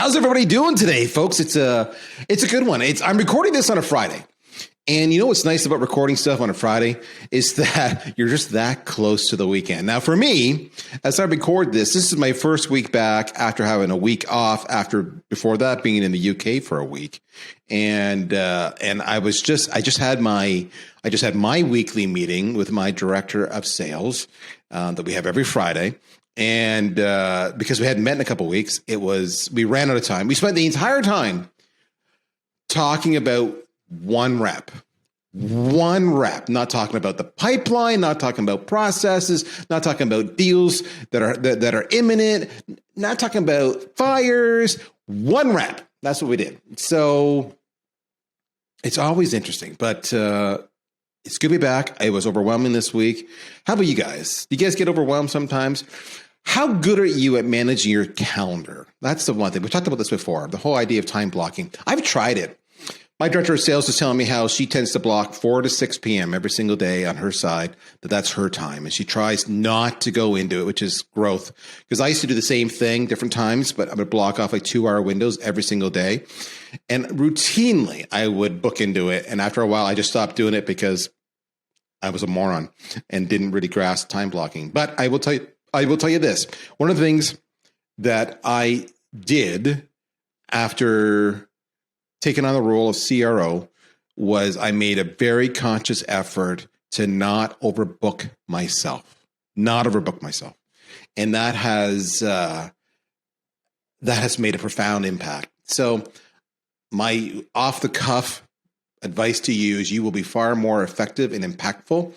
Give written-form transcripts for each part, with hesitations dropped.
How's everybody doing today, folks? It's a good one. I'm recording this on a Friday. And you know what's nice about recording stuff on a Friday is that you're just that close to the weekend. Now, for me, as I record this is my first week back after having a week off before that being in the UK for a week. And I just had my weekly meeting with my director of sales that we have every Friday. And because we hadn't met in a couple of weeks, we ran out of time. We spent the entire time talking about one rep, not talking about the pipeline, not talking about processes, not talking about deals that are imminent, not talking about fires, one rep. That's what we did. So it's always interesting, but it's good to be back. It was overwhelming this week. How about you guys? Do you guys get overwhelmed sometimes? How good are you at managing your calendar? That's the one thing. We talked about this before, the whole idea of time blocking. I've tried it. My director of sales was telling me how she tends to block 4 to 6 p.m. every single day on her side, that's her time. And she tries not to go into it, which is growth. Because I used to do the same thing different times, but I would block off like 2-hour windows every single day. And routinely, I would book into it. And after a while, I just stopped doing it because I was a moron and didn't really grasp time blocking. But I will tell you this. One of the things that I did after taking on the role of CRO was I made a very conscious effort to not overbook myself. And that has made a profound impact. So my off the cuff advice to you is you will be far more effective and impactful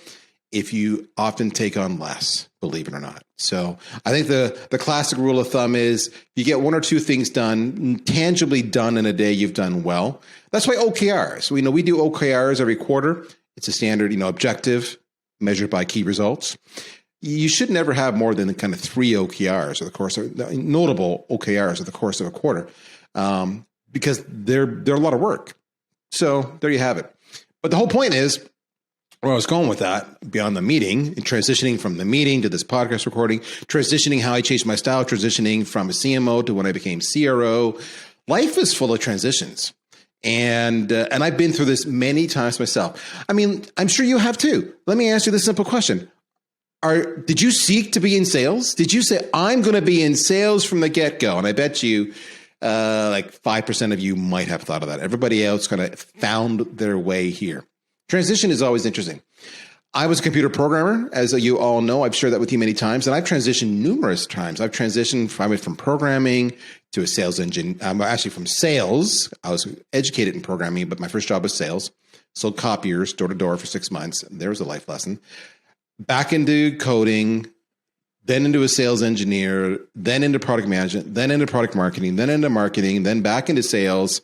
if you often take on less, believe it or not. So I think the classic rule of thumb is you get 1 or 2 things done, tangibly done in a day, you've done well. That's why OKRs, we do OKRs every quarter. It's a standard, objective measured by key results. You should never have more than kind of 3 OKRs over the course of notable OKRs over the course of a quarter, because they're a lot of work. So there you have it. But the whole point is, where I was going with that, beyond the meeting, transitioning from the meeting to this podcast recording, transitioning how I changed my style, transitioning from a CMO to when I became CRO. Life is full of transitions. And I've been through this many times myself. I mean, I'm sure you have too. Let me ask you this simple question. Did you seek to be in sales? Did you say, I'm going to be in sales from the get-go? And I bet you like 5% of you might have thought of that. Everybody else kind of found their way here. Transition is always interesting. I was a computer programmer, as you all know. I've shared that with you many times, and I've transitioned numerous times. I've transitioned from programming to a sales engine. Actually, from sales. I was educated in programming, but my first job was sales. Sold copiers door to door for 6 months. There was a life lesson. Back into coding, then into a sales engineer, then into product management, then into product marketing, then into marketing, then back into sales.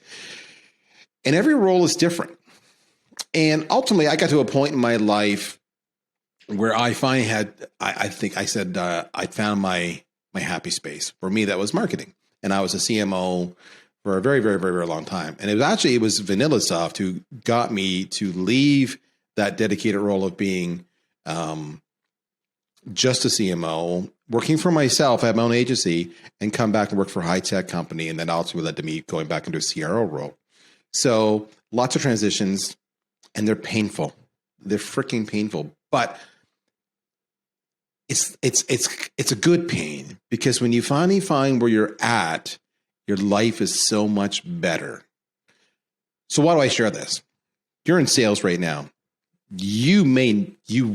And every role is different. And ultimately, I got to a point in my life where I finally had, I found my happy space. For me, that was marketing. And I was a CMO for a very, very, very, very long time. And it was VanillaSoft who got me to leave that dedicated role of being just a CMO, working for myself, I have my own agency, and come back and work for a high-tech company. And then also led to me going back into a CRO role. So lots of transitions. And they're painful. They're freaking painful. But it's a good pain, because when you finally find where you're at, your life is so much better. So why do I share this? You're in sales right now. You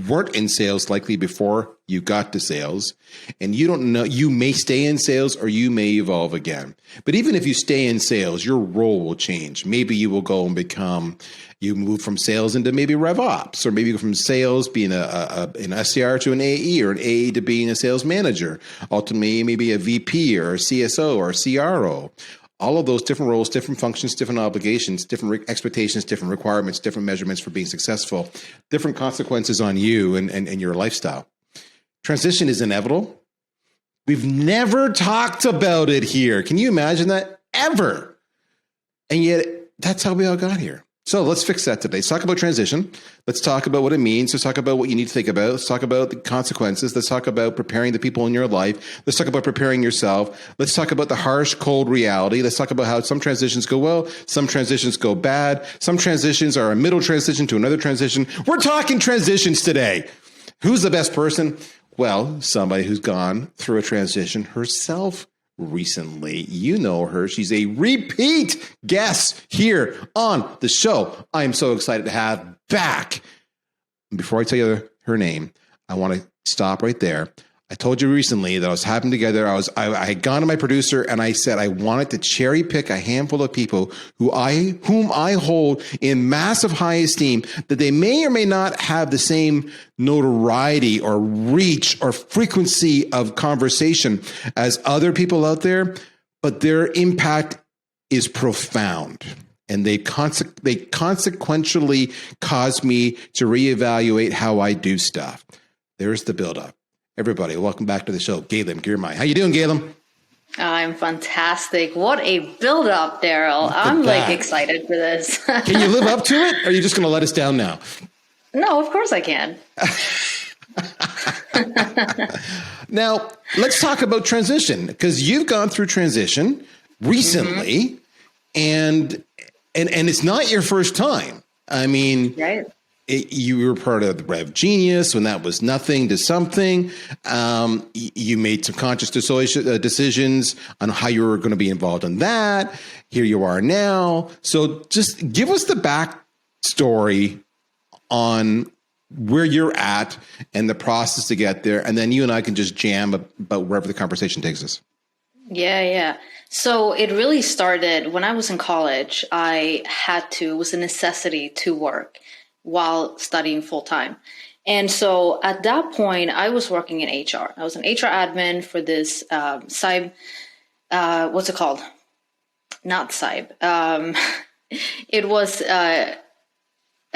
weren't in sales likely before you got to sales, and you don't know, you may stay in sales or you may evolve again. But even if you stay in sales, your role will change. Maybe you will go and you move from sales into maybe RevOps, or maybe from sales being an SDR to an AE, or an AE to being a sales manager, ultimately maybe a VP or a CSO or a CRO. All of those different roles, different functions, different obligations, different expectations, different requirements, different measurements for being successful, different consequences on you and your lifestyle. Transition is inevitable. We've never talked about it here. Can you imagine that? Ever. And yet, that's how we all got here. So let's fix that today. Let's talk about transition. Let's talk about what it means. Let's talk about what you need to think about. Let's talk about the consequences. Let's talk about preparing the people in your life. Let's talk about preparing yourself. Let's talk about the harsh, cold reality. Let's talk about how some transitions go well, some transitions go bad. Some transitions are a middle transition to another transition. We're talking transitions today. Who's the best person? Well, somebody who's gone through a transition herself recently. You know her. She's a repeat guest here on the show. I am so excited to have back. Before I tell you her name, I want to stop right there. I told you recently that I was having together. I had gone to my producer and I said I wanted to cherry pick a handful of people whom I hold in massive high esteem, that they may or may not have the same notoriety or reach or frequency of conversation as other people out there, but their impact is profound. And they consequentially caused me to reevaluate how I do stuff. There's the buildup. Everybody, welcome back to the show. Galem Girmay. How you doing, Galem? I'm fantastic. What a build-up, Darryl. I'm excited for this. Can you live up to it? Or are you just going to let us down now? No, of course I can. Now, let's talk about transition, because you've gone through transition recently, and it's not your first time. I mean, right. You were part of the RevGenius when that was nothing to something. You made some conscious decisions on how you were going to be involved in that. Here you are now. So just give us the backstory on where you're at and the process to get there. And then you and I can just jam about wherever the conversation takes us. Yeah. So it really started when I was in college. It was a necessity to work while studying full time. And so at that point, I was working in HR. I was an HR admin for this what's it called? Not Cybe. It was a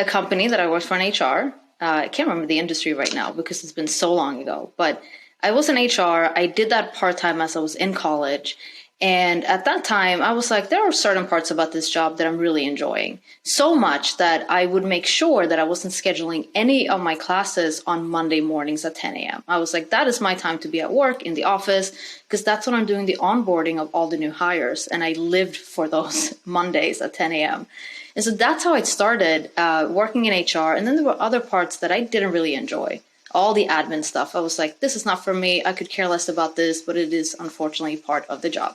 company that I worked for in HR. I can't remember the industry right now because it's been so long ago. But I was in HR. I did that part-time as I was in college. And at that time, I was like, there are certain parts about this job that I'm really enjoying so much that I would make sure that I wasn't scheduling any of my classes on Monday mornings at 10 a.m. I was like, that is my time to be at work in the office, because that's when I'm doing the onboarding of all the new hires. And I lived for those Mondays at 10 a.m. And so that's how it started working in HR. And then there were other parts that I didn't really enjoy. All the admin stuff. I was like, this is not for me. I could care less about this, but it is unfortunately part of the job.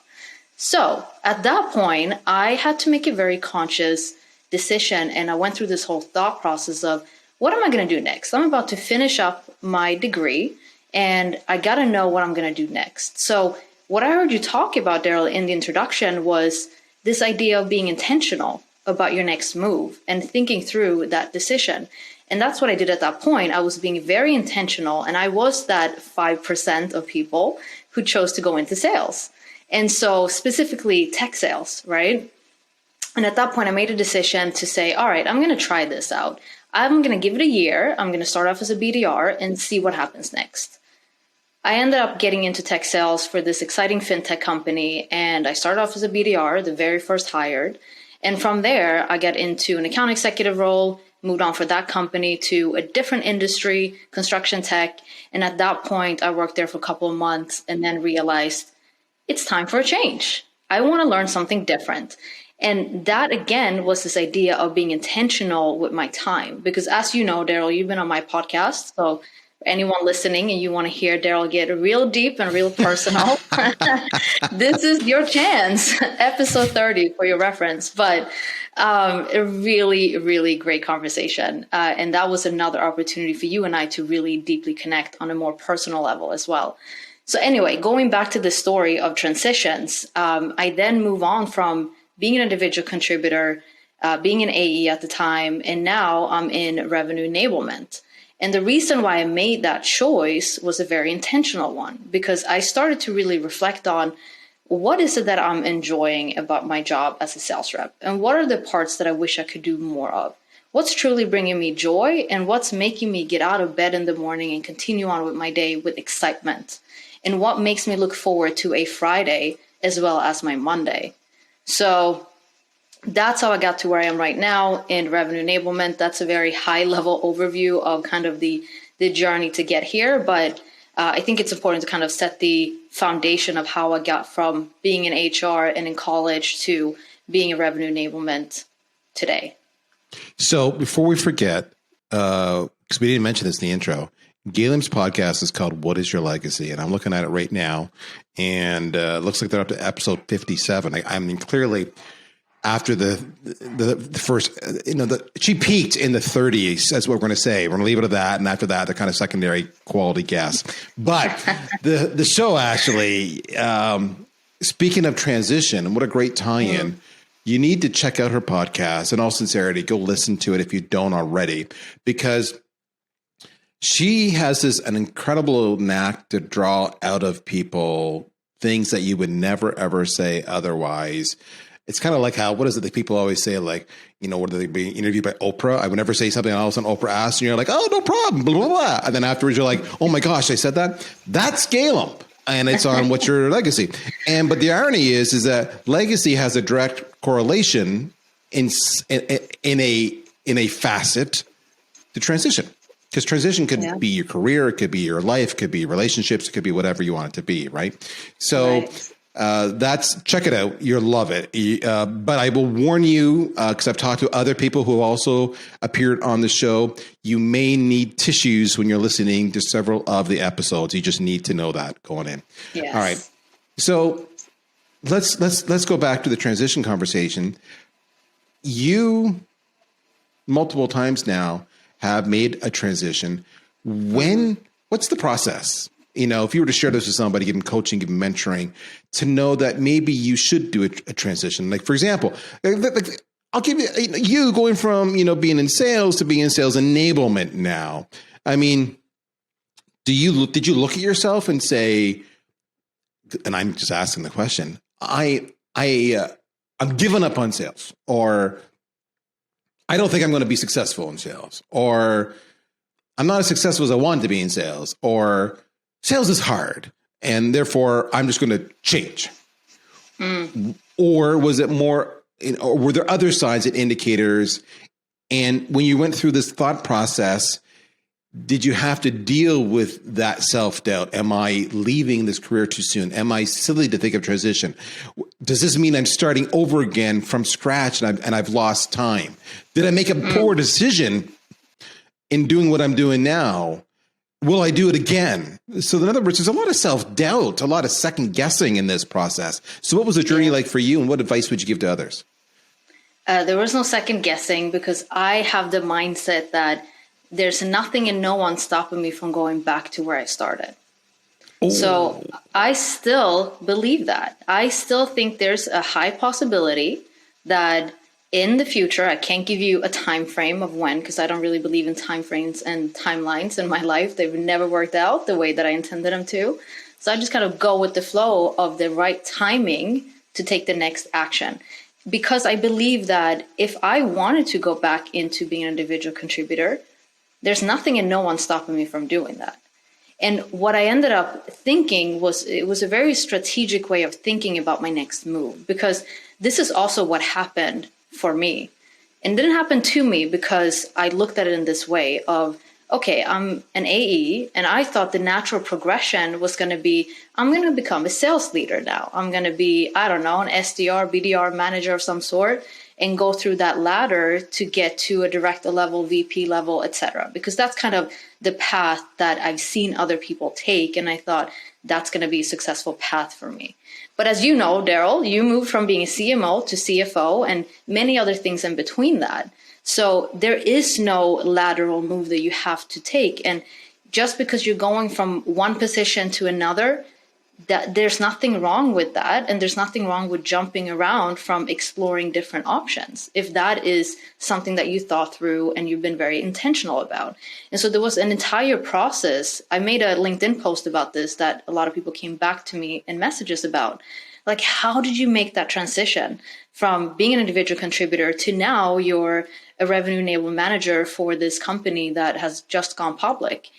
So at that point, I had to make a very conscious decision. And I went through this whole thought process of, what am I going to do next? I'm about to finish up my degree and I got to know what I'm going to do next. So what I heard you talk about, Darryl, in the introduction was this idea of being intentional about your next move and thinking through that decision. And that's what I did at that point. I was being very intentional, and I was that 5% of people who chose to go into sales. And so specifically tech sales, right? And at that point, I made a decision to say, all right, I'm going to try this out. I'm going to give it a year. I'm going to start off as a BDR and see what happens next. I ended up getting into tech sales for this exciting fintech company. And I started off as a BDR, the very first hired. And from there, I got into an account executive role, moved on for that company to a different industry, construction tech. And at that point, I worked there for a couple of months and then realized it's time for a change. I want to learn something different. And that, again, was this idea of being intentional with my time. Because as you know, Darryl, you've been on my podcast. So for anyone listening and you want to hear Darryl get real deep and real personal, this is your chance. Episode 30 for your reference. But a really, really great conversation. And that was another opportunity for you and I to really deeply connect on a more personal level as well. So anyway, going back to the story of transitions, I then move on from being an individual contributor, being an AE at the time, and now I'm in revenue enablement. And the reason why I made that choice was a very intentional one, because I started to really reflect on what is it that I'm enjoying about my job as a sales rep, and what are the parts that I wish I could do more of? What's truly bringing me joy, and what's making me get out of bed in the morning and continue on with my day with excitement? And what makes me look forward to a Friday as well as my Monday? So that's how I got to where I am right now in revenue enablement. That's a very high level overview of kind of the journey to get here. But I think it's important to kind of set the foundation of how I got from being in HR and in college to being a revenue enablement today. So before we forget, because we didn't mention this in the intro, Galem's podcast is called What is Your Legacy? And I'm looking at it right now, and it looks like they're up to episode 57. I mean, clearly after the first, she peaked in the 30s. That's what we're going to say. We're going to leave it at that. And after that, they're kind of secondary quality guests. But the show actually, speaking of transition, what a great tie-in. You need to check out her podcast. In all sincerity, go listen to it if you don't already, because she has an incredible knack to draw out of people things that you would never, ever say otherwise. It's kind of like what is it that people always say, like, whether they be interviewed by Oprah, I would never say something else on Oprah asks, and you're like, oh, no problem, blah, blah, blah. And then afterwards you're like, oh my gosh, I said that? That's Galem. And it's on What's Your Legacy. But the irony is that legacy has a direct correlation in a facet to transition. Because transition could be your career, it could be your life, it could be relationships, it could be whatever you want it to be, right? So check it out. You'll love it. But I will warn you, because I've talked to other people who also appeared on the show, you may need tissues when you're listening to several of the episodes. You just need to know that going in. Yes. All right. So let's go back to the transition conversation. You multiple times now have made a transition. What's the process? If you were to share this with somebody, give them coaching, give them mentoring, to know that maybe you should do a transition. Like, for example, I'll give you going from, being in sales to being in sales enablement now. I mean, did you look at yourself and say, and I'm just asking the question, I'm giving up on sales, or I don't think I'm going to be successful in sales, or I'm not as successful as I wanted to be in sales, or sales is hard and therefore I'm just going to change? Or was it more, or were there other signs and indicators? And when you went through this thought process, did you have to deal with that self-doubt? Am I leaving this career too soon? Am I silly to think of transition? Does this mean I'm starting over again from scratch and I've lost time? Did I make a poor decision in doing what I'm doing now? Will I do it again? So in other words, there's a lot of self-doubt, a lot of second guessing in this process. So what was the journey like for you, and what advice would you give to others? There was no second guessing, because I have the mindset that there's nothing and no one stopping me from going back to where I started. Oh. So I still believe that. I still think there's a high possibility that in the future, I can't give you a time frame of when, because I don't really believe in time frames and timelines in my life. They've never worked out the way that I intended them to. So I just kind of go with the flow of the right timing to take the next action. Because I believe that if I wanted to go back into being an individual contributor, there's nothing and no one stopping me from doing that. And what I ended up thinking was, it was a very strategic way of thinking about my next move, because this is also what happened for me. And it didn't happen to me because I looked at it in this way of, okay, I'm an AE, and I thought the natural progression was going to be, I'm going to become a sales leader now. I'm going to be, I don't know, an SDR, BDR manager of some sort, and go through that ladder to get to a director level, VP level, etc. Because that's kind of the path that I've seen other people take. And I thought that's going to be a successful path for me. But as you know, Darryl, you moved from being a CMO to CFO and many other things in between that. So there is no lateral move that you have to take. And just because you're going from one position to another, that there's nothing wrong with that. And there's nothing wrong with jumping around from exploring different options, if that is something that you thought through and you've been very intentional about. And so there was an entire process. I made a LinkedIn post about this that a lot of people came back to me in messages about. Like, how did you make that transition from being an individual contributor to now you're a revenue enablement manager for this company that has just gone public?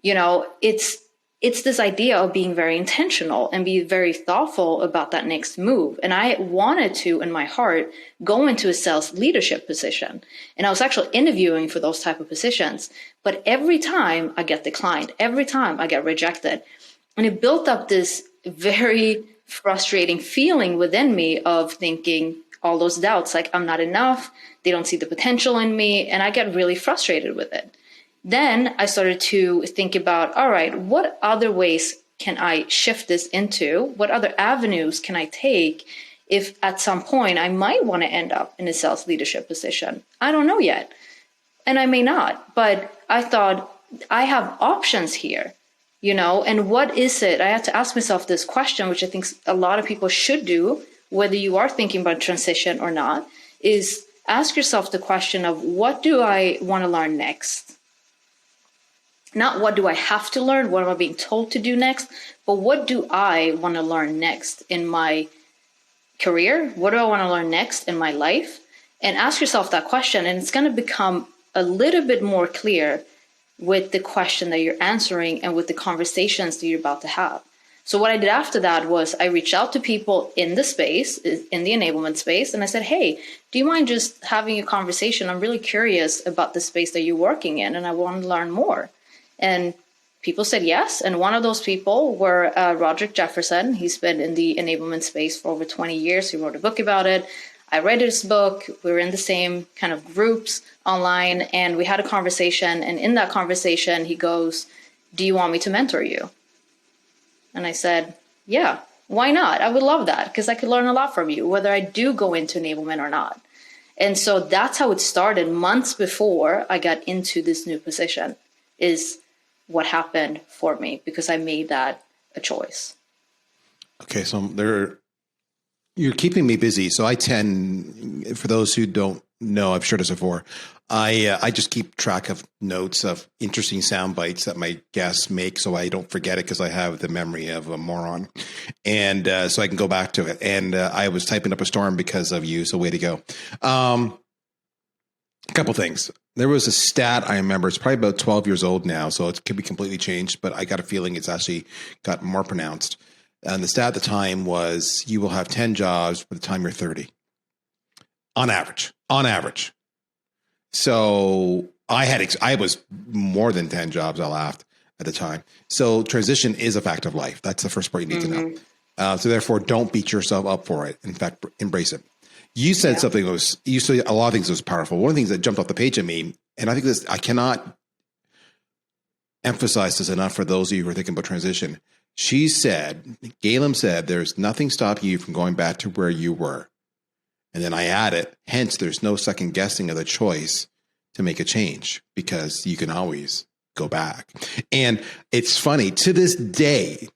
You know, it's it's this idea of being very intentional and be very thoughtful about that next move. And I wanted to, in my heart, go into a sales leadership position. And I was actually interviewing for those type of positions. But every time I get declined, every time I get rejected. And it built up this very frustrating feeling within me of thinking all those doubts, like I'm not enough, they don't see the potential in me. And I get really frustrated with it. Then I started to think about, all right, what other ways can I shift this into? What other avenues can I take if at some point I might want to end up in a sales leadership position? I don't know yet. And I may not, but I thought I have options here, and what is it? I had to ask myself this question, which I think a lot of people should do, whether you are thinking about transition or not, is ask yourself the question of what do I want to learn next? Not what do I have to learn, what am I being told to do next, but what do I want to learn next in my career? What do I want to learn next in my life? And ask yourself that question, and it's going to become a little bit more clear with the question that you're answering and with the conversations that you're about to have. So what I did after that was I reached out to people in the space, in the enablement space, and I said, hey, do you mind just having a conversation? I'm really curious about the space that you're working in, and I want to learn more. And people said yes. And one of those people were Roderick Jefferson. He's been in the enablement space for over 20 years. He wrote a book about it. I read his book. We were in the same kind of groups online, and we had a conversation. And in that conversation, he goes, do you want me to mentor you? And I said, yeah, why not? I would love that because I could learn a lot from you, whether I do go into enablement or not. And so that's how it started months before I got into this new position, is what happened for me because I made that a choice. Okay, so you're keeping me busy. So I tend, for those who don't know, I've shared this before, I just keep track of notes of interesting sound bites that my guests make so I don't forget it because I have the memory of a moron. And so I can go back to it. And I was typing up a storm because of you, so way to go. A couple things. There was a stat I remember. It's probably about 12 years old now, so it could be completely changed, but I got a feeling it's actually got more pronounced. And the stat at the time was you will have 10 jobs by the time you're 30. On average. So I was more than 10 jobs, I laughed at the time. So transition is a fact of life. That's the first part you need to know. So therefore, don't beat yourself up for it. In fact, embrace it. You said something you said a lot of things that was powerful. One of the things that jumped off the page at me, and I think I cannot emphasize this enough for those of you who are thinking about transition. Galem said, there's nothing stopping you from going back to where you were. And then I added, hence, there's no second guessing of the choice to make a change because you can always go back. And it's funny, to this day,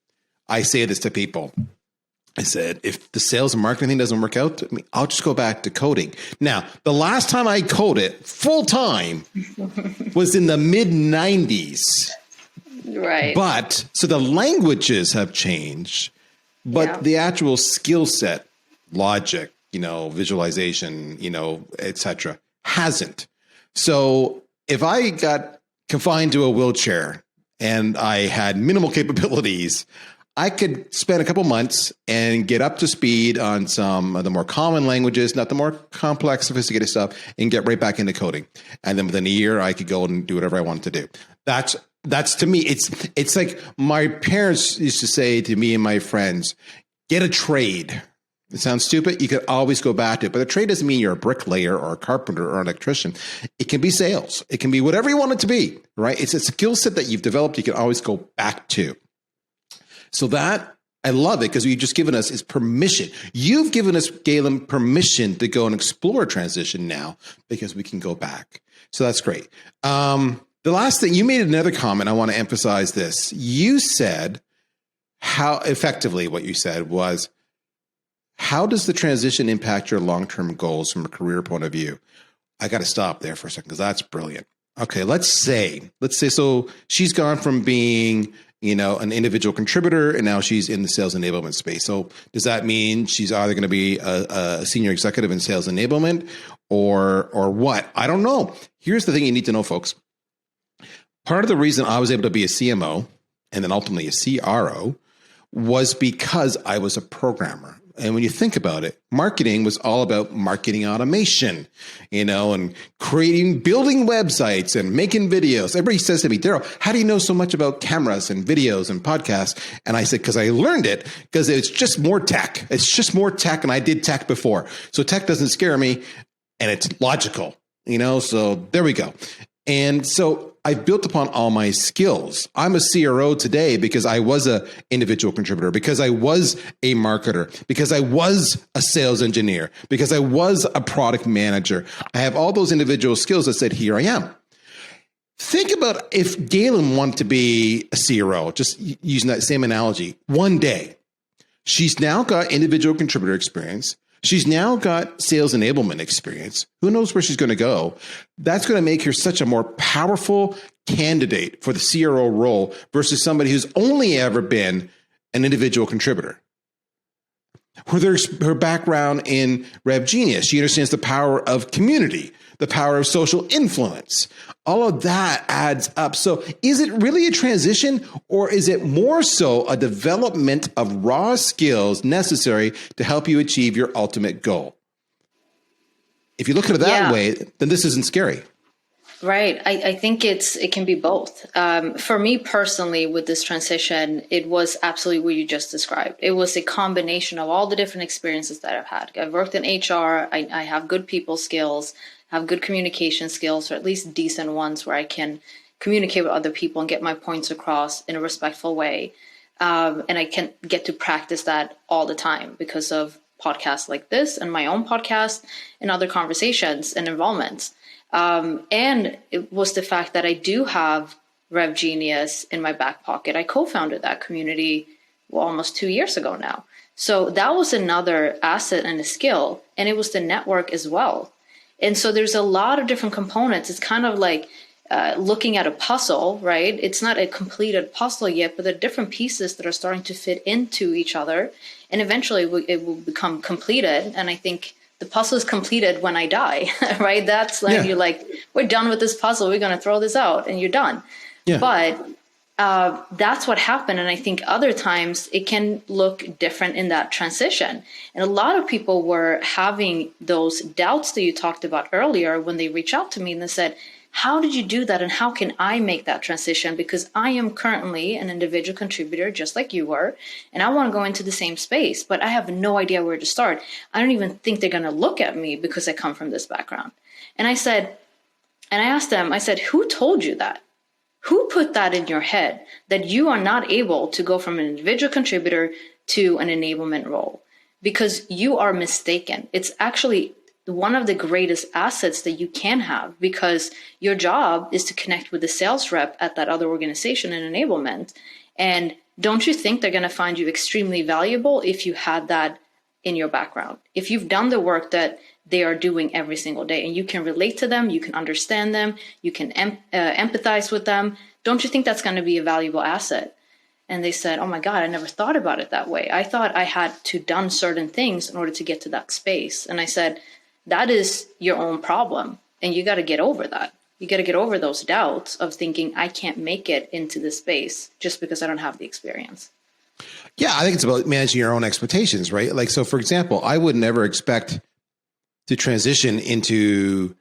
I say this to people. I said, if the sales and marketing thing doesn't work out, I'll just go back to coding. Now, the last time I coded full time was in the mid 90s. Right. But so the languages have changed, but the actual skill set, logic, visualization, etc., hasn't. So if I got confined to a wheelchair and I had minimal capabilities, I could spend a couple months and get up to speed on some of the more common languages, not the more complex, sophisticated stuff, and get right back into coding. And then within a year, I could go and do whatever I wanted to do. That's to me, it's like my parents used to say to me and my friends, get a trade. It sounds stupid. You could always go back to it. But a trade doesn't mean you're a bricklayer or a carpenter or an electrician. It can be sales. It can be whatever you want it to be, right? It's a skill set that you've developed. You can always go back to. So that, I love it because what you've just given us is permission. You've given us, Galem, permission to go and explore transition now because we can go back. So that's great. The last thing, you made another comment. I want to emphasize this. You said how effectively what you said was, how does the transition impact your long-term goals from a career point of view? I got to stop there for a second because that's brilliant. Okay, let's say so she's gone from being, an individual contributor and now she's in the sales enablement space. So does that mean she's either going to be a senior executive in sales enablement or what? I don't know. Here's the thing you need to know, folks. Part of the reason I was able to be a CMO and then ultimately a CRO was because I was a programmer. And when you think about it, marketing was all about marketing automation, and building websites and making videos. Everybody says to me, Darryl, how do you know so much about cameras and videos and podcasts? And I said, because I learned it, because it's just more tech. It's just more tech. And I did tech before. So tech doesn't scare me and it's logical, so there we go. And so I built upon all my skills. I'm a CRO today because I was an individual contributor, because I was a marketer, because I was a sales engineer, because I was a product manager. I have all those individual skills that said, here I am. Think about if Galem wanted to be a CRO, just using that same analogy, one day. She's now got individual contributor experience. She's now got sales enablement experience. Who knows where she's going to go? That's going to make her such a more powerful candidate for the CRO role versus somebody who's only ever been an individual contributor. With her background in RevGenius, she understands the power of community, the power of social influence. All of that adds up. So is it really a transition, or is it more so a development of raw skills necessary to help you achieve your ultimate goal? If you look at it that way, then this isn't scary. Right. I think it can be both. For me personally, with this transition, it was absolutely what you just described. It was a combination of all the different experiences that I've had. I've worked in HR. I have good people skills, have good communication skills, or at least decent ones where I can communicate with other people and get my points across in a respectful way. And I can get to practice that all the time because of podcasts like this and my own podcast and other conversations and involvements. And it was the fact that I do have RevGenius in my back pocket. I co-founded that community almost 2 years ago now. So that was another asset and a skill, and it was the network as well. And so there's a lot of different components. It's kind of like looking at a puzzle, right? It's not a completed puzzle yet, but there are different pieces that are starting to fit into each other. And eventually it will become completed. And I think the puzzle is completed when I die, right? That's like, you're like, we're done with this puzzle. We're going to throw this out and you're done. Yeah. But that's what happened. And I think other times it can look different in that transition. And a lot of people were having those doubts that you talked about earlier when they reached out to me and they said, how did you do that? And how can I make that transition? Because I am currently an individual contributor, just like you were, and I want to go into the same space, but I have no idea where to start. I don't even think they're going to look at me because I come from this background. And I asked them, who told you that? Who put that in your head that you are not able to go from an individual contributor to an enablement role? Because you are mistaken. It's actually one of the greatest assets that you can have, because your job is to connect with the sales rep at that other organization in enablement. And don't you think they're going to find you extremely valuable if you had that in your background? If you've done the work that they are doing every single day and you can relate to them, you can understand them, you can empathize with them, don't you think that's going to be a valuable asset? And they said, oh my God, I never thought about it that way. I thought I had to done certain things in order to get to that space. And I said, that is your own problem. And you got to get over that. You got to get over those doubts of thinking, I can't make it into this space just because I don't have the experience. Yeah, I think it's about managing your own expectations, right? Like, so for example, I would never expect to transition into,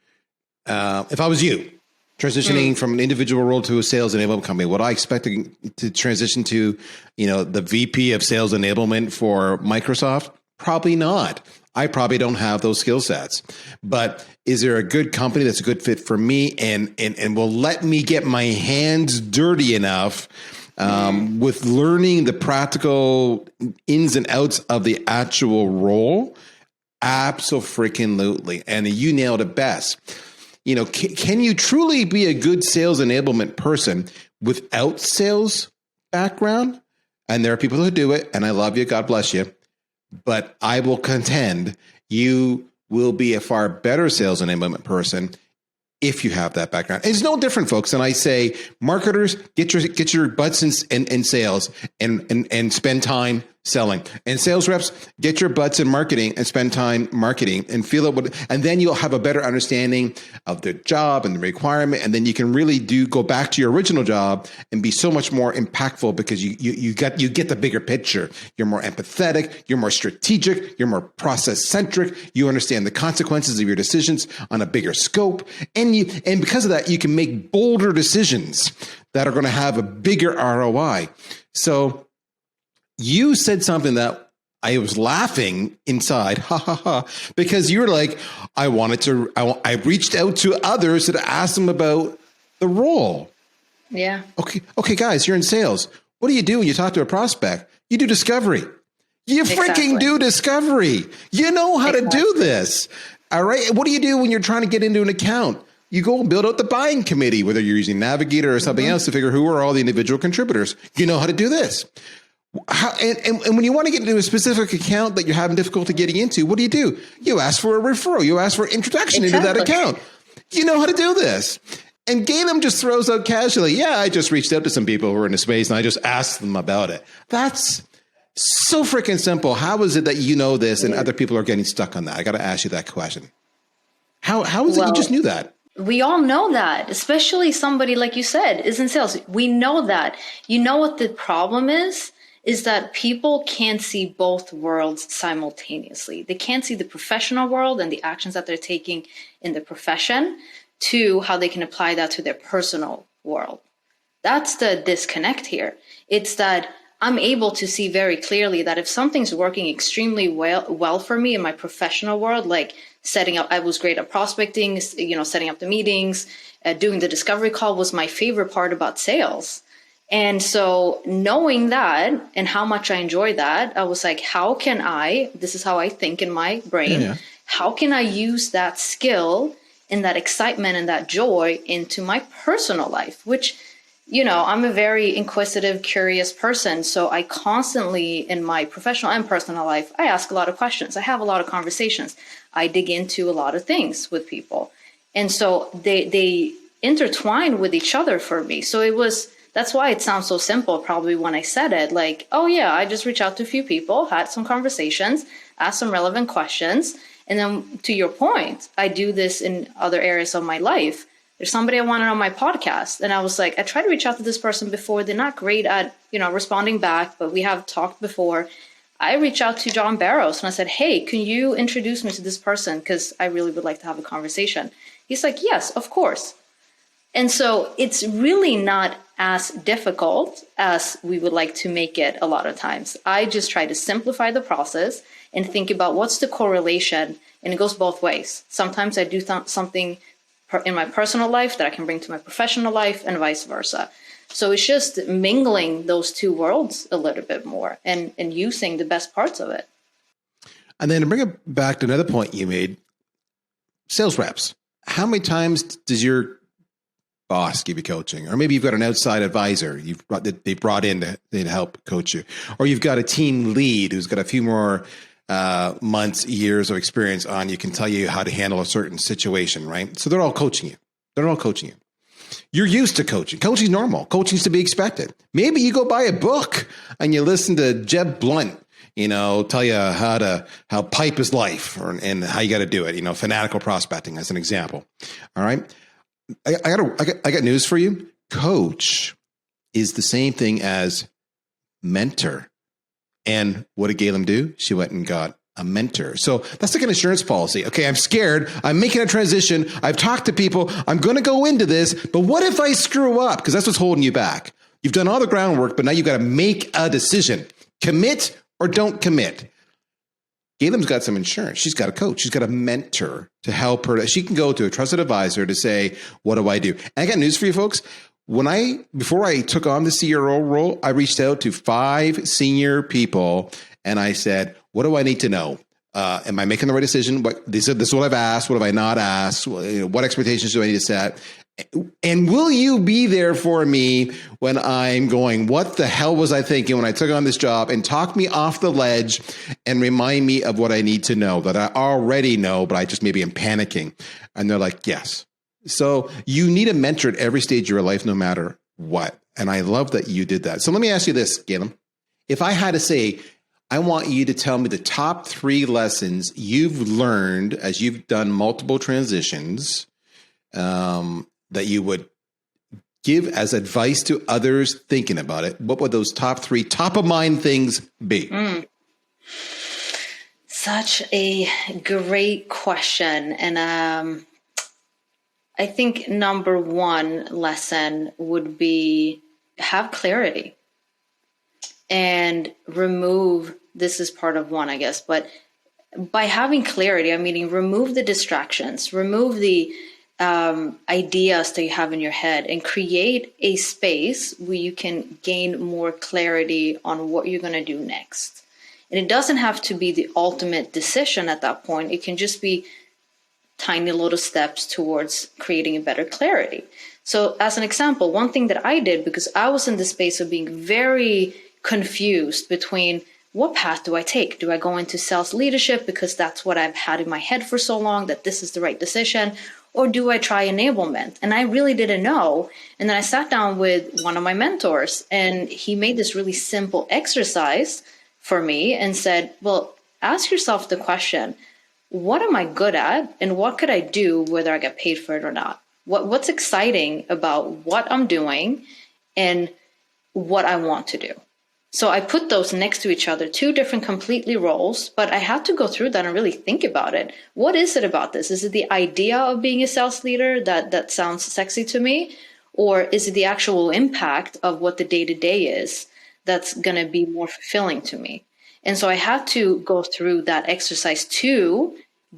if I was you, transitioning from an individual role to a sales enablement company, would I expect to transition to, the VP of sales enablement for Microsoft? Probably not. I probably don't have those skill sets. But is there a good company that's a good fit for me and will let me get my hands dirty enough with learning the practical ins and outs of the actual role? Abso-freaking-lutely. And you nailed it best. Can you truly be a good sales enablement person without sales background? And there are people who do it, and I love you. God bless you. But I will contend you will be a far better sales enablement person if you have that background. It's no different, folks. And I say, marketers, get your butts in sales and spend time selling. And sales reps, get your butts in marketing and spend time marketing and feel it. And then you'll have a better understanding of the job and the requirement. And then you can really go back to your original job and be so much more impactful because you get the bigger picture. You're more empathetic. You're more strategic. You're more process centric. You understand the consequences of your decisions on a bigger scope. And because of that, you can make bolder decisions that are going to have a bigger ROI. So you said something that I was laughing inside, ha ha ha, because you're like, I reached out to others to ask them about the role. Yeah. Okay, guys, you're in sales. What do you do when you talk to a prospect? You do discovery. You freaking do discovery. You know how to do this. All right. What do you do when you're trying to get into an account? You go and build out the buying committee, whether you're using Navigator or something else to figure who are all the individual contributors. You know how to do this. And when you want to get into a specific account that you're having difficulty getting into, what do? You ask for a referral. You ask for an introduction into that account. You know how to do this. And Galem just throws out casually, yeah, I just reached out to some people who are in the space and I just asked them about it. That's so freaking simple. How is it that you know this and other people are getting stuck on that? I got to ask you that question. How is it you just knew that? We all know that, especially somebody like you said is in sales. We know that. You know what the problem is that people can't see both worlds simultaneously. They can't see the professional world and the actions that they're taking in the profession to how they can apply that to their personal world. That's the disconnect here. It's that I'm able to see very clearly that if something's working extremely well for me in my professional world, like setting up, I was great at prospecting, setting up the meetings, doing the discovery call was my favorite part about sales. And so knowing that and how much I enjoy that, I was like, this is how I think in my brain, how can I use that skill and that excitement and that joy into my personal life, which, I'm a very inquisitive, curious person. So I constantly in my professional and personal life, I ask a lot of questions. I have a lot of conversations. I dig into a lot of things with people. And so they intertwine with each other for me. So that's why it sounds so simple, probably when I said it, like, oh yeah, I just reached out to a few people, had some conversations, asked some relevant questions. And then to your point, I do this in other areas of my life. There's somebody I wanted on my podcast. And I was like, I tried to reach out to this person before. They're not great at, responding back, but we have talked before. I reached out to John Barrows and I said, hey, can you introduce me to this person? Because I really would like to have a conversation. He's like, yes, of course. And so it's really not as difficult as we would like to make it a lot of times. I just try to simplify the process and think about what's the correlation. And it goes both ways. Sometimes I do something in my personal life that I can bring to my professional life and vice versa. So it's just mingling those two worlds a little bit more and using the best parts of it. And then to bring it back to another point you made, sales reps. How many times does your boss give you coaching? Or maybe you've got an outside advisor they brought in to help coach you. Or you've got a team lead who's got a few more months, years of experience on you, can tell you how to handle a certain situation, right? So they're all coaching you. You're used to coaching. Coaching's normal. Coaching's to be expected. Maybe you go buy a book and you listen to Jeb Blunt, tell you how pipe is life and how you got to do it. Fanatical prospecting as an example. All right. I got news for you. Coach is the same thing as mentor. And what did Galem do? She went and got a mentor. So that's like an insurance policy. Okay, I'm scared. I'm making a transition. I've talked to people. I'm going to go into this. But what if I screw up? Because that's what's holding you back. You've done all the groundwork, but now you've got to make a decision. Commit or don't commit. Galem's got some insurance. She's got a coach. She's got a mentor to help her. She can go to a trusted advisor to say, what do I do? And I got news for you folks. Before I took on the CRO role, I reached out to 5 senior people and I said, what do I need to know? Am I making the right decision? This is what I've asked. What have I not asked? What expectations do I need to set? And will you be there for me when I'm going, what the hell was I thinking when I took on this job, and talk me off the ledge and remind me of what I need to know that I already know, but I just maybe am panicking. And they're like, yes. So you need a mentor at every stage of your life, no matter what. And I love that you did that. So let me ask you this, Galem. If I had to say, I want you to tell me the top 3 lessons you've learned as you've done multiple transitions that you would give as advice to others thinking about it. What would those top 3 top of mind things be? Such a great question. And I think number 1 lesson would be have clarity and remove, this is part of 1, I guess, but by having clarity, I mean, remove the distractions, remove the ideas that you have in your head, and create a space where you can gain more clarity on what you're going to do next. And it doesn't have to be the ultimate decision at that point. It can just be tiny little steps towards creating a better clarity. So as an example, one thing that I did, because I was in the space of being very confused between what path do I take? Do I go into sales leadership because that's what I've had in my head for so long that this is the right decision? Or do I try enablement? And I really didn't know. And then I sat down with one of my mentors, and he made this really simple exercise for me and said, well, ask yourself the question, what am I good at? And what could I do whether I get paid for it or not? What's exciting about what I'm doing and what I want to do? So I put those next to each other, 2 different completely roles, but I had to go through that and really think about it. What is it about this? Is it the idea of being a sales leader that sounds sexy to me? Or is it the actual impact of what the day-to-day is that's going to be more fulfilling to me? And so I had to go through that exercise to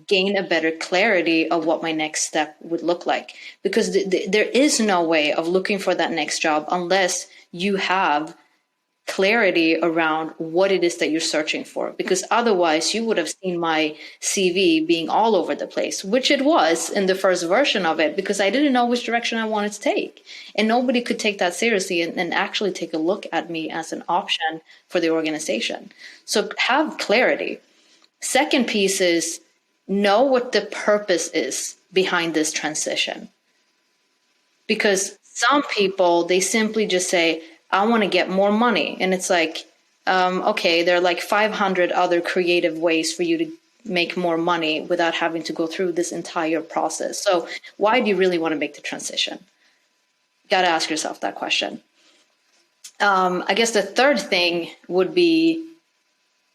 gain a better clarity of what my next step would look like. Because there is no way of looking for that next job unless you have clarity around what it is that you're searching for, because otherwise you would have seen my CV being all over the place, which it was in the first version of it, because I didn't know which direction I wanted to take, and nobody could take that seriously and actually take a look at me as an option for the organization. So have clarity. Second piece is know what the purpose is behind this transition, because some people, they simply just say, I want to get more money. And it's like, okay, there are like 500 other creative ways for you to make more money without having to go through this entire process. So why do you really want to make the transition? Got to ask yourself that question. I guess the third thing would be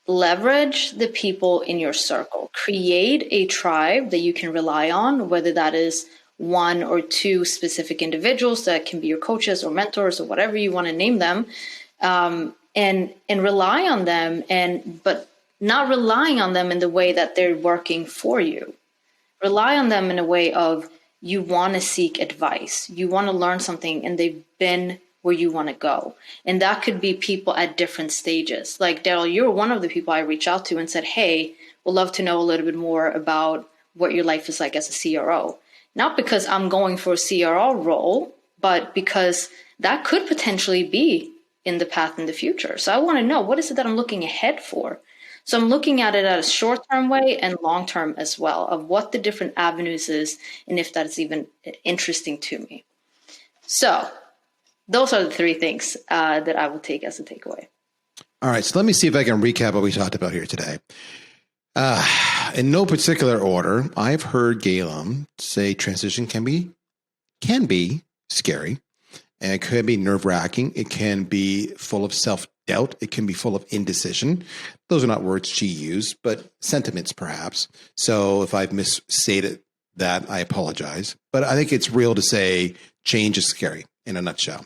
leverage the people in your circle. Create a tribe that you can rely on, whether that is 1 or 2 specific individuals that can be your coaches or mentors or whatever you want to name them, and rely on them, but not relying on them in the way that they're working for you. Rely on them in a way of you want to seek advice, you want to learn something, and they've been where you want to go. And that could be people at different stages. Like Darryl, you're one of the people I reached out to and said, hey, we'd love to know a little bit more about what your life is like as a CRO. Not because I'm going for a CRO role, but because that could potentially be in the path in the future. So I want to know, what is it that I'm looking ahead for? So I'm looking at it at a short-term way and long-term as well, of what the different avenues is and if that's even interesting to me. So those are the 3 things that I will take as a takeaway. All right. So let me see if I can recap what we talked about here today. In no particular order, I've heard Galem say transition can be scary, and it could be nerve-wracking. It can be full of self-doubt. It can be full of indecision. Those are not words she used, but sentiments perhaps. So if I've misstated that, I apologize. But I think it's real to say change is scary in a nutshell.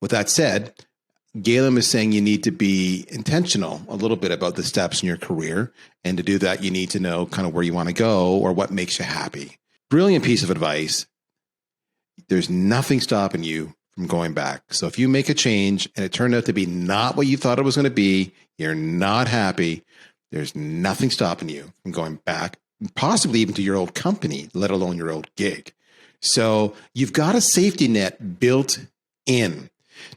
With that said, Galem is saying you need to be intentional a little bit about the steps in your career. And to do that, you need to know kind of where you want to go or what makes you happy. Brilliant piece of advice. There's nothing stopping you from going back. So if you make a change and it turned out to be not what you thought it was going to be, you're not happy, there's nothing stopping you from going back, possibly even to your old company, let alone your old gig. So you've got a safety net built in.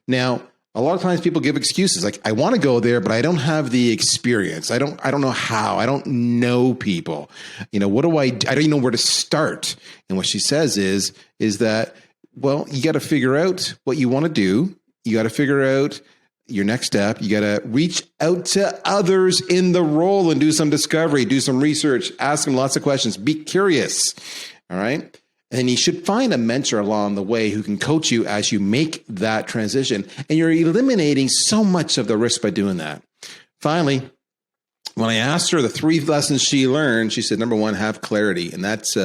Now, a lot of times people give excuses like, I want to go there, but I don't have the experience. I don't know how. I don't know people. What do I don't even know where to start. And what she says is that, well, you got to figure out what you want to do. You got to figure out your next step, you got to reach out to others in the role and do some discovery, do some research, ask them lots of questions, be curious. All right. And you should find a mentor along the way who can coach you as you make that transition. And you're eliminating so much of the risk by doing that. Finally, when I asked her the 3 lessons she learned, she said, number 1, have clarity. And that's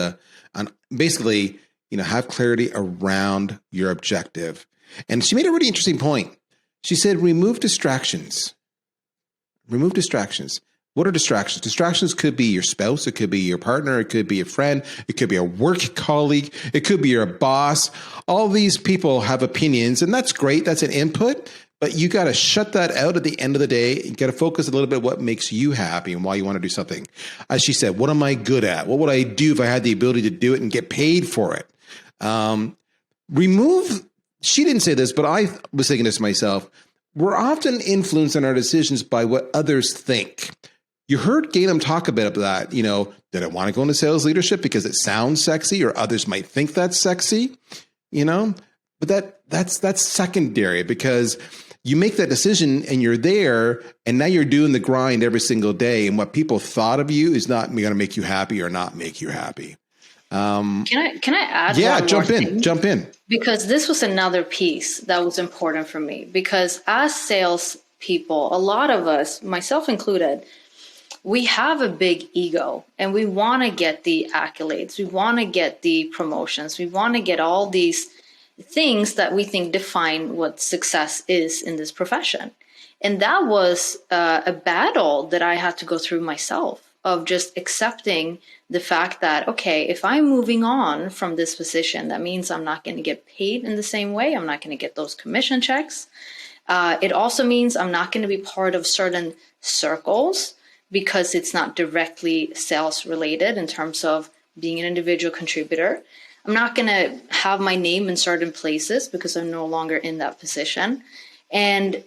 basically, have clarity around your objective. And she made a really interesting point. She said, remove distractions. Remove distractions. What are distractions? Distractions could be your spouse. It could be your partner. It could be a friend. It could be a work colleague. It could be your boss. All these people have opinions, and that's great. That's an input, but you got to shut that out at the end of the day. You got to focus a little bit what makes you happy and why you want to do something. As she said, what am I good at? What would I do if I had the ability to do it and get paid for it? She didn't say this, but I was thinking this to myself. We're often influenced in our decisions by what others think. You heard Galem talk a bit about that. Did I want to go into sales leadership because it sounds sexy or others might think that's sexy? But that's secondary because you make that decision and you're there and now you're doing the grind every single day. And what people thought of you is not going to make you happy or not make you happy. Can I add? Yeah, jump in. Because this was another piece that was important for me because as sales people, a lot of us, myself included, we have a big ego and we want to get the accolades. We want to get the promotions. We want to get all these things that we think define what success is in this profession. And that was a battle that I had to go through myself of just accepting the fact that, okay, if I'm moving on from this position, that means I'm not going to get paid in the same way. I'm not going to get those commission checks. It also means I'm not going to be part of certain circles because it's not directly sales related in terms of being an individual contributor. I'm not going to have my name in certain places because I'm no longer in that position. And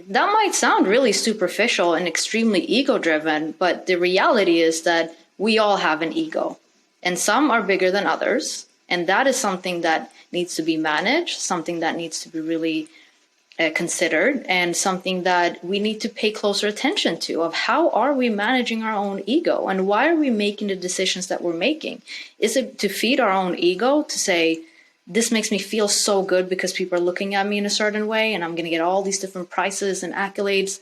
that might sound really superficial and extremely ego driven, but the reality is that we all have an ego and some are bigger than others. And that is something that needs to be managed, something that needs to be really considered, and something that we need to pay closer attention to of how are we managing our own ego and why are we making the decisions that we're making? Is it to feed our own ego to say, this makes me feel so good because people are looking at me in a certain way and I'm going to get all these different prizes and accolades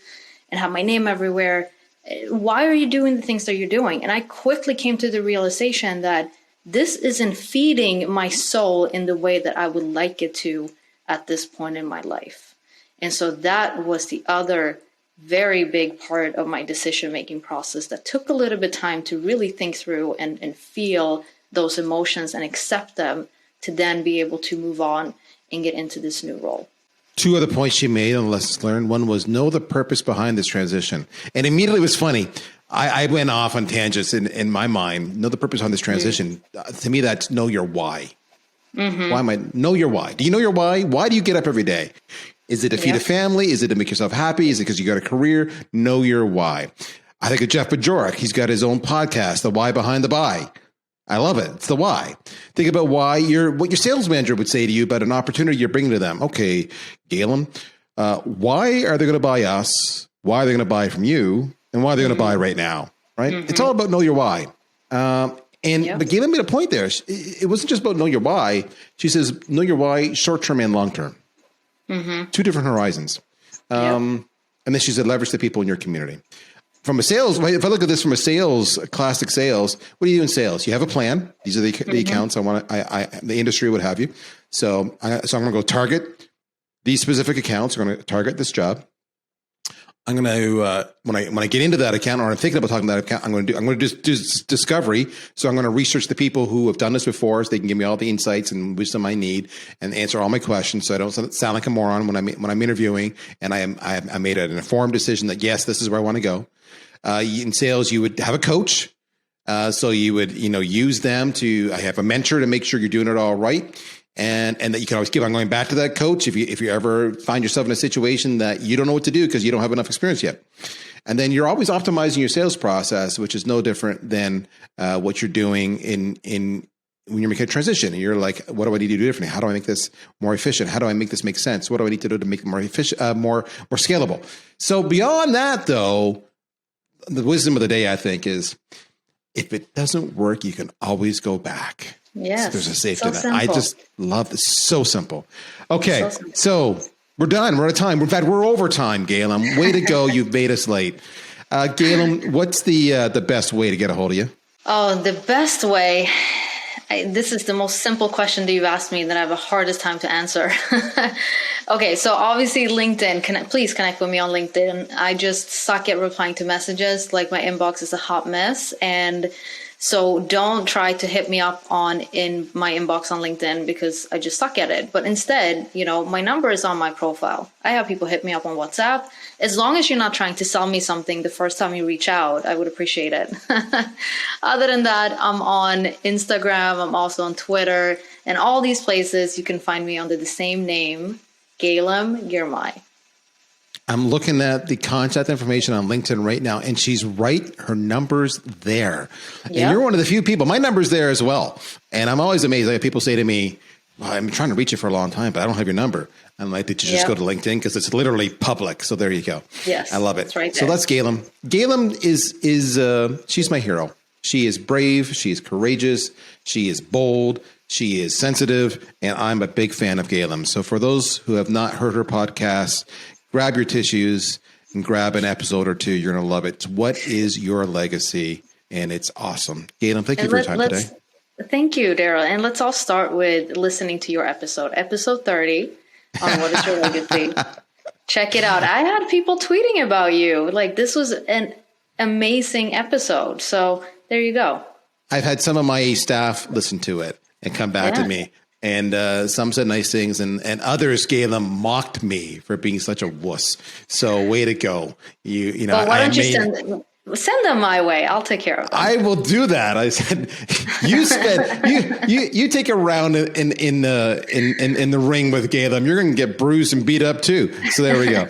and have my name everywhere? Why are you doing the things that you're doing? And I quickly came to the realization that this isn't feeding my soul in the way that I would like it to at this point in my life. And so that was the other very big part of my decision-making process that took a little bit of time to really think through and feel those emotions and accept them to then be able to move on and get into this new role. 2 other points she made on lessons learned. One was know the purpose behind this transition. And immediately it was funny. I went off on tangents in my mind. Know the purpose behind this transition. To me, that's know your why. Mm-hmm. Why am I? Know your why. Do you know your why? Why do you get up every day? Is it to feed a family? Is it to make yourself happy? Is it because you got a career? Know your why. I think of Jeff Bajorek. He's got his own podcast, The Why Behind the Buy. I love it. It's the why. Think about what your sales manager would say to you about an opportunity you're bringing to them. Okay, Galem, why are they going to buy us? Why are they going to buy from you? And why are they going to buy right now? Right? Mm-hmm. It's all about know your why. But Galem made a point there. It wasn't just about know your why. She says, know your why, short-term and long-term. Mm-hmm. 2 different horizons. And then she said, leverage the people in your community. From a sales, if I look at this from a sales, classic sales, what do you do in sales? You have a plan. These are the accounts the industry would have you. So I'm going to go target these specific accounts. I'm going to target this job. I'm going to, when I get into that account or I'm thinking about talking about that account, I'm going to do discovery. So I'm going to research the people who have done this before so they can give me all the insights and wisdom I need and answer all my questions. So I don't sound like a moron when I'm interviewing and I made an informed decision that yes, this is where I want to go. In sales, you would have a coach. So you would, use them I have a mentor to make sure you're doing it all right. And that you can always keep on going back to that coach if you ever find yourself in a situation that you don't know what to do because you don't have enough experience yet. And then you're always optimizing your sales process, which is no different than what you're doing in when you're making a transition and you're like, what do I need to do differently? How do I make this more efficient? How do I make this make sense? What do I need to do to make it more efficient, more scalable? So beyond that, though, the wisdom of the day, I think, is if it doesn't work, you can always go back. Yes. So there's a safety net. Simple. I just love this. So simple. Okay. So we're done. We're out of time. In fact, we're over time, Galem. Way to go. You've made us late. Galem, what's the best way to get a hold of you? Oh, the best way. This is the most simple question that you've asked me that I have the hardest time to answer. Okay, so obviously LinkedIn. Please connect with me on LinkedIn. I just suck at replying to messages. Like my inbox is a hot mess, and so don't try to hit me up in my inbox on LinkedIn because I just suck at it. But instead, my number is on my profile. I have people hit me up on WhatsApp. As long as you're not trying to sell me something the first time you reach out, I would appreciate it. Other than that, I'm on Instagram. I'm also on Twitter. And all these places, you can find me under the same name, Galem Girmay. I'm looking at the contact information on LinkedIn right now, and she's right. Her number's there. Yep. And you're one of the few people. My number's there as well. And I'm always amazed. Like, people say to me, well, I'm trying to reach you for a long time, but I don't have your number. I'm like, did you just go to LinkedIn? Because it's literally public. So there you go. Yes. I love it. That's right there. So that's Galem. Galem is she's my hero. She is brave. She is courageous. She is bold. She is sensitive. And I'm a big fan of Galem. So for those who have not heard her podcast, grab your tissues and grab an episode or two. You're going to love it. What is your legacy? And it's awesome. Galem, thank you for your time today. Thank you, Darryl. And let's all start with listening to your episode 30 on What is Your Legacy. Check it out. I had people tweeting about you. Like, this was an amazing episode. So there you go. I've had some of my staff listen to it and come back to me. And some said nice things, and others, Galem, mocked me for being such a wuss. So way to go. You know. But why don't you send them my way? I'll take care of them. I will do that. I said, you take a round in the ring with Galem. You're going to get bruised and beat up too. So there we go.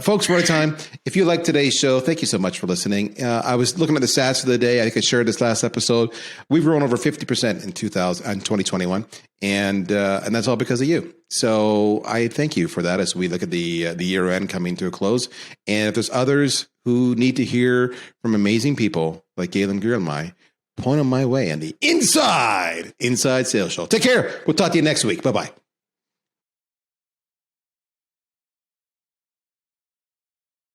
Folks, we're out of time. If you like today's show, thank you so much for listening. I was looking at the stats for the day. I think I shared this last episode. We've grown over 50% in 2021. And that's all because of you. So I thank you for that as we look at the year end coming to a close. And if there's others who need to hear from amazing people like Galem Girmay, point them my way on the Inside Sales Show. Take care. We'll talk to you next week. Bye-bye.